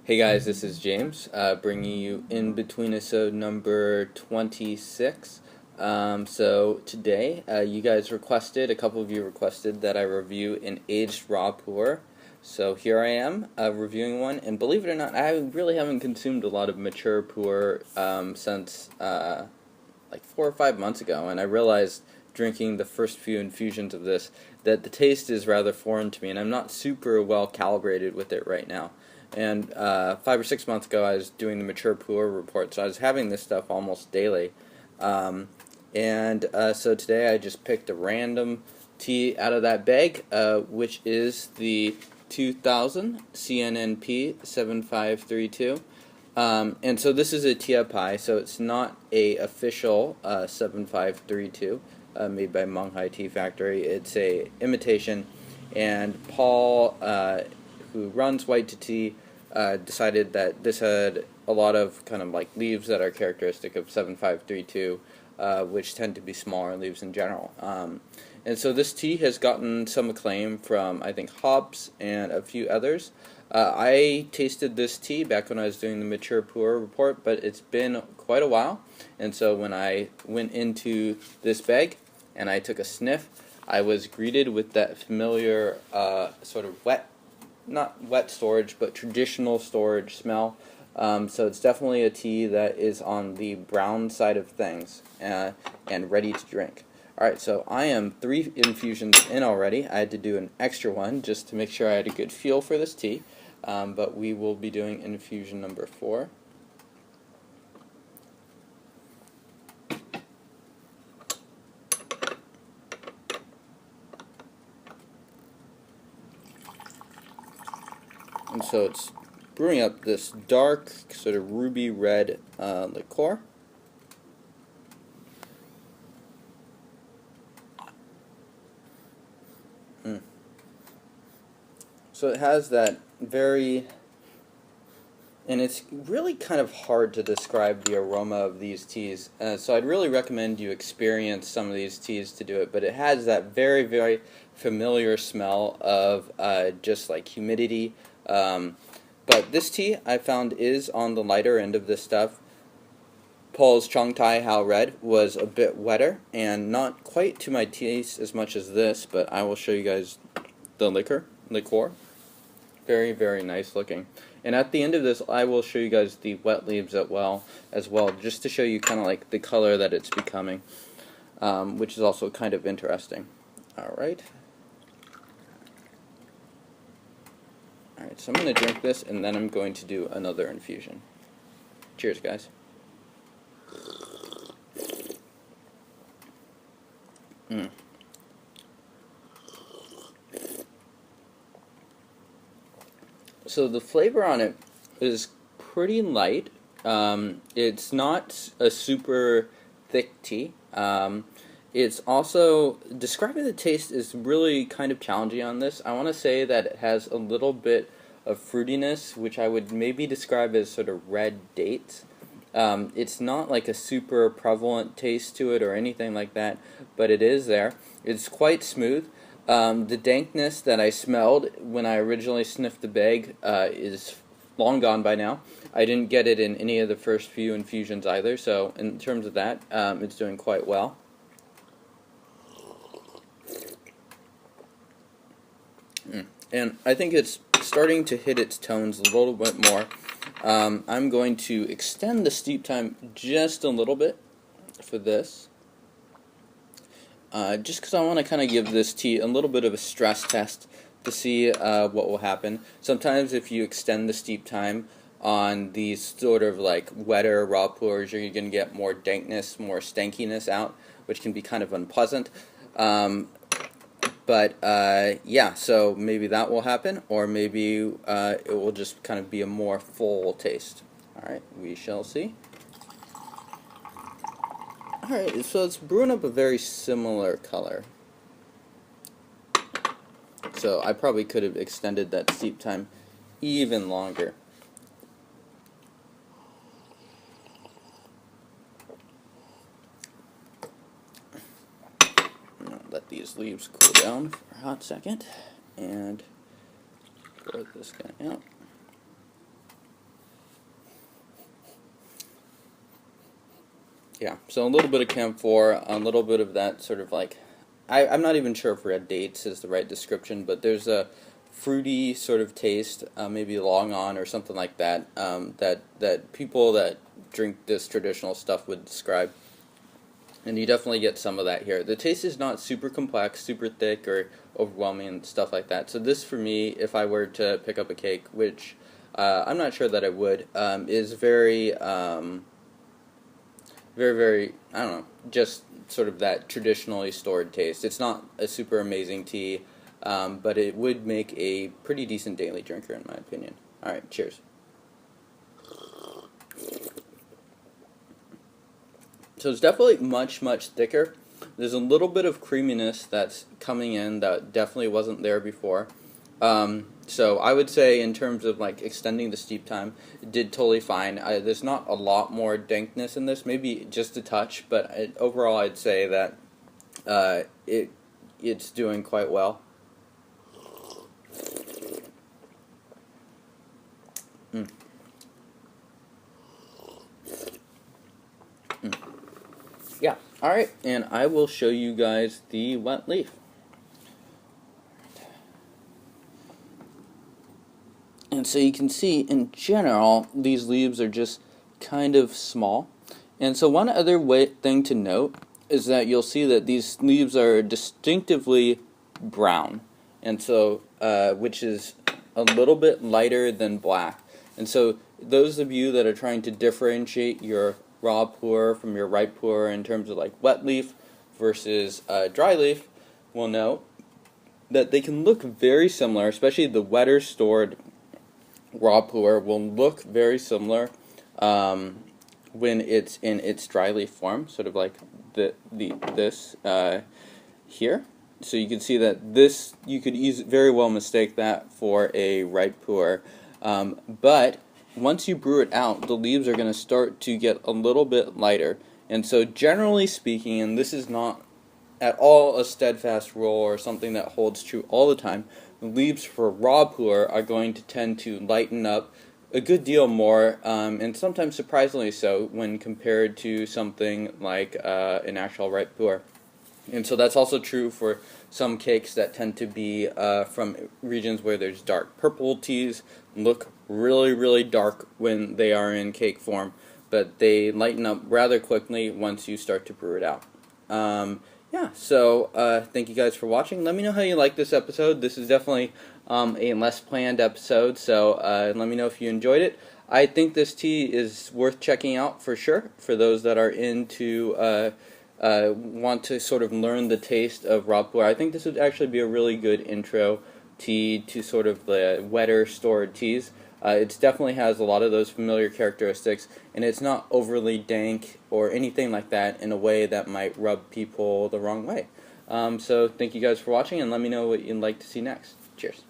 Hey guys, this is James, bringing you InBetweenIsode number 26. So today, you guys requested, a couple of you requested that I review an aged raw pu'erh. So here I am, reviewing one, and believe it or not, I really haven't consumed a lot of mature pu'erh since like 4 or 5 months ago, and I realized drinking the first few infusions of this that the taste is rather foreign to me, and I'm not super well calibrated with it right now. And 5 or 6 months ago, I was doing the mature pu'erh report, so I was having this stuff almost daily. So today I just picked a random tea out of that bag, which is the 2000 CNNP 7532. And so this is a Tiepai, so it's not a official 7532 made by Monghai Tea Factory. It's a imitation, and Paul, who runs White2Tea, decided that this had a lot of kind of like leaves that are characteristic of 7532, which tend to be smaller leaves in general. And so this tea has gotten some acclaim from, I think, Hobbs and a few others. I tasted this tea back when I was doing the mature pu'erh report, but it's been quite a while. And so when I went into this bag and I took a sniff, I was greeted with that familiar sort of wet, not wet storage, but traditional storage smell. So it's definitely a tea that is on the brown side of things and ready to drink. Alright, so I am 3 infusions in already. I had to do an extra one just to make sure I had a good feel for this tea. But we will be doing infusion number 4. And so it's brewing up this dark, sort of ruby red liqueur. So it has that very, and it's really kind of hard to describe the aroma of these teas. So I'd really recommend you experience some of these teas to do it. But it has that very, very familiar smell of just like humidity. But this tea I found is on the lighter end of this stuff. Paul's Chong Tai Hao Red was a bit wetter and not quite to my taste as much as this, but I will show you guys the liqueur. Very, very nice looking. And at the end of this, I will show you guys the wet leaves as well, just to show you kind of like the color that it's becoming, which is also kind of interesting. Alright. Alright, so I'm going to drink this, and then I'm going to do another infusion. Cheers, guys. So the flavor on it is pretty light. It's not a super thick tea. It's also, describing the taste is really kind of challenging on this. I want to say that it has a little bit of fruitiness, which I would maybe describe as sort of red dates. It's not like a super prevalent taste to it or anything like that, but it is there. It's quite smooth. The dankness that I smelled when I originally sniffed the bag is long gone by now. I didn't get it in any of the first few infusions either, so in terms of that, it's doing quite well. And I think it's starting to hit its tones a little bit more. I'm going to extend the steep time just a little bit for this. Just because I want to kind of give this tea a little bit of a stress test to see what will happen. Sometimes if you extend the steep time on these sort of like wetter raw pu'erhs, you're going to get more dankness, more stankiness out, which can be kind of unpleasant. Yeah, so maybe that will happen, or maybe it will just kind of be a more full taste. Alright, we shall see. Alright, so it's brewing up a very similar color. So I probably could have extended that steep time even longer. Let these leaves cool down for a hot second. And pour this guy out. Yeah, so a little bit of camphor, a little bit of that sort of like, I'm not even sure if red dates is the right description, but there's a fruity sort of taste, maybe long on or something like that, that people that drink this traditional stuff would describe. And you definitely get some of that here. The taste is not super complex, super thick, or overwhelming and stuff like that. So this, for me, if I were to pick up a cake, which I'm not sure that I would, is very, very, I don't know, just sort of that traditionally stored taste. It's not a super amazing tea, but it would make a pretty decent daily drinker, in my opinion. All right, cheers. So it's definitely much, much thicker. There's a little bit of creaminess that's coming in that definitely wasn't there before. So I would say in terms of like extending the steep time, it did totally fine. There's not a lot more dankness in this, maybe just a touch, but overall I'd say that it's doing quite well. Mm. Yeah, alright, and I will show you guys the wet leaf. And so you can see, in general, these leaves are just kind of small. And so one other thing to note is that you'll see that these leaves are distinctively brown, and so which is a little bit lighter than black. And so those of you that are trying to differentiate your raw pu'erh from your ripe pu'erh in terms of like wet leaf versus dry leaf will know that they can look very similar, especially the wetter stored raw pu'erh will look very similar when it's in its dry leaf form, sort of like this here. So you can see that this, you could very well mistake that for a ripe pu'erh, but once you brew it out, the leaves are going to start to get a little bit lighter. And so generally speaking, and this is not at all a steadfast rule or something that holds true all the time, the leaves for raw pu'erh are going to tend to lighten up a good deal more, and sometimes surprisingly so when compared to something like an actual ripe pu'erh. And so that's also true for some cakes that tend to be from regions where there's dark purple teas, look really, really dark when they are in cake form, but they lighten up rather quickly once you start to brew it out. Yeah, so thank you guys for watching. Let me know how you like this episode. This is definitely a less planned episode, so let me know if you enjoyed it. I think this tea is worth checking out for sure, for those that are into want to sort of learn the taste of raw pu'erh. I think this would actually be a really good intro tea to sort of the wetter stored teas. It definitely has a lot of those familiar characteristics, and it's not overly dank or anything like that in a way that might rub people the wrong way. So thank you guys for watching, and let me know what you'd like to see next. Cheers.